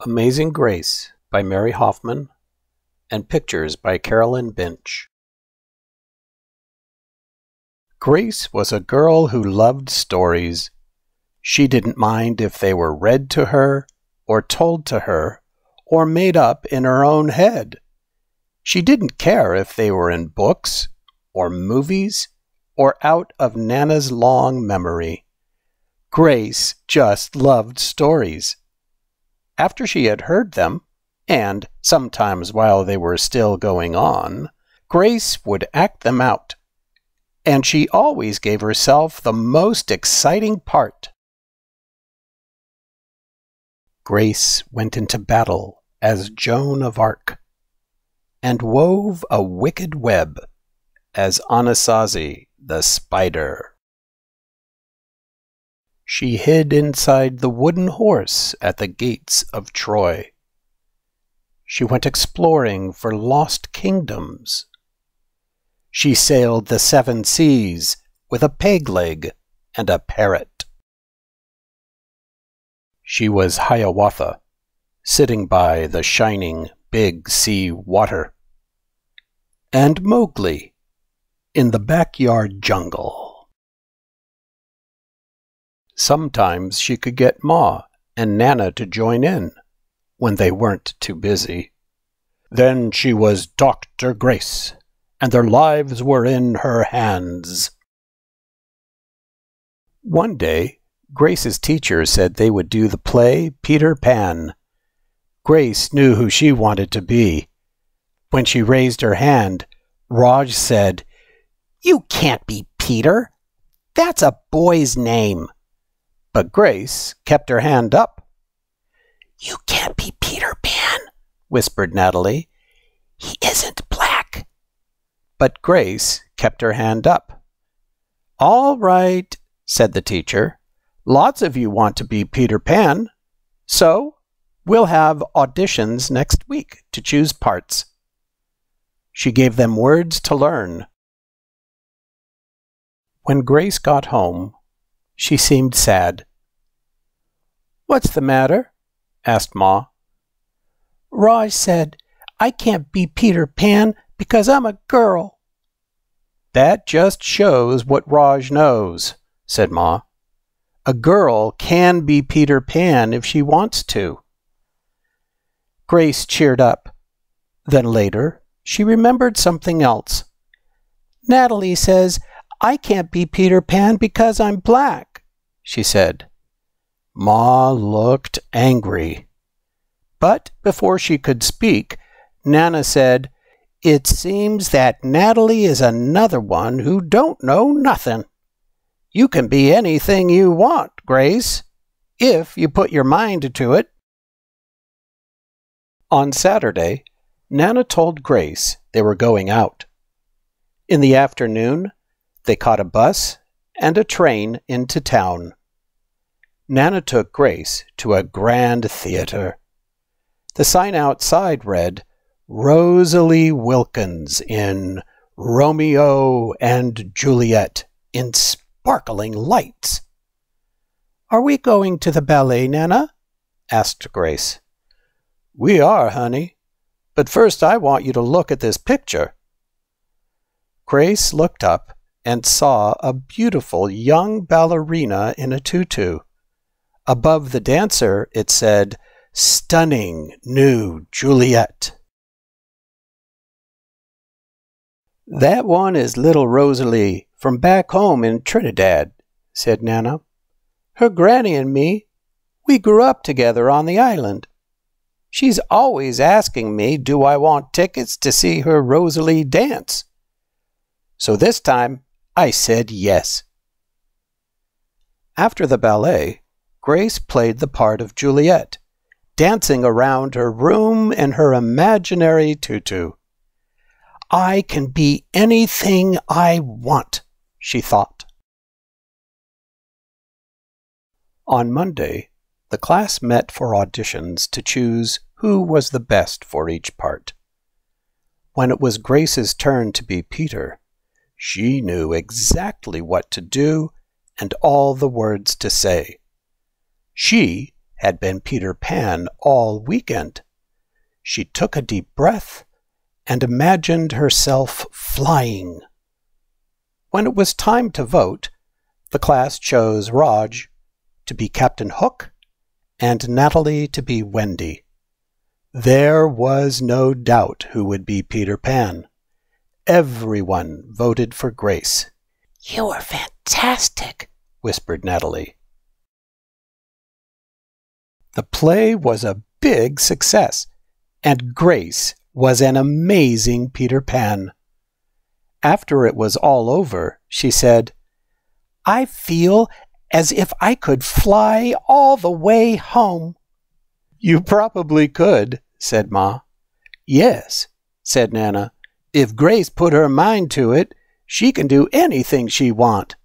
Amazing Grace by Mary Hoffman and pictures by Carolyn Binch. Grace was a girl who loved stories. She didn't mind if they were read to her, or told to her, or made up in her own head. She didn't care if they were in books, or movies, or out of Nana's long memory. Grace just loved stories. After she had heard them, and sometimes while they were still going on, Grace would act them out. And she always gave herself the most exciting part. Grace went into battle as Joan of Arc, and wove a wicked web as Anasazi the spider. She hid inside the wooden horse at the gates of Troy. She went exploring for lost kingdoms. She sailed the 7 seas with a peg leg and a parrot. She was Hiawatha, sitting by the shining big sea water, and Mowgli in the backyard jungle. Sometimes she could get Ma and Nana to join in, when they weren't too busy. Then she was Dr. Grace, and their lives were in her hands. One day, Grace's teacher said they would do the play Peter Pan. Grace knew who she wanted to be. When she raised her hand, Raj said, "You can't be Peter. That's a boy's name." But Grace kept her hand up. "You can't be Peter Pan," whispered Natalie. "He isn't black." But Grace kept her hand up. "All right," said the teacher. "Lots of you want to be Peter Pan. So, we'll have auditions next week to choose parts." She gave them words to learn. When Grace got home, she seemed sad. "What's the matter?" asked Ma. "Raj said I can't be Peter Pan because I'm a girl." "That just shows what Raj knows," said Ma. "A girl can be Peter Pan if she wants to." Grace cheered up. Then later, she remembered something else. "Natalie says I can't be Peter Pan because I'm black," she said. Ma looked angry. But before she could speak, Nana said, "It seems that Natalie is another one who don't know nothing. You can be anything you want, Grace, if you put your mind to it." On Saturday, Nana told Grace they were going out. In the afternoon, they caught a bus and a train into town. Nana took Grace to a grand theater. The sign outside read, "Rosalie Wilkins in Romeo and Juliet in sparkling lights." "Are we going to the ballet, Nana?" asked Grace. "We are, honey. But first I want you to look at this picture." Grace looked up and saw a beautiful young ballerina in a tutu. Above the dancer it said, "Stunning New Juliet." "That one is little Rosalie from back home in Trinidad," said Nana. "Her granny and me, we grew up together on the island. She's always asking me do I want tickets to see her Rosalie dance. So this time I said yes." After the ballet, Grace played the part of Juliet, dancing around her room in her imaginary tutu. "I can be anything I want," she thought. On Monday, the class met for auditions to choose who was the best for each part. When it was Grace's turn to be Peter, she knew exactly what to do and all the words to say. She had been Peter Pan all weekend. She took a deep breath and imagined herself flying. When it was time to vote, the class chose Raj to be Captain Hook and Natalie to be Wendy. There was no doubt who would be Peter Pan. Everyone voted for Grace. "You are fantastic," whispered Natalie. The play was a big success, and Grace was an amazing Peter Pan. After it was all over, she said, "I feel as if I could fly all the way home." "You probably could," said Ma. "Yes," said Nana. "If Grace put her mind to it, she can do anything she want."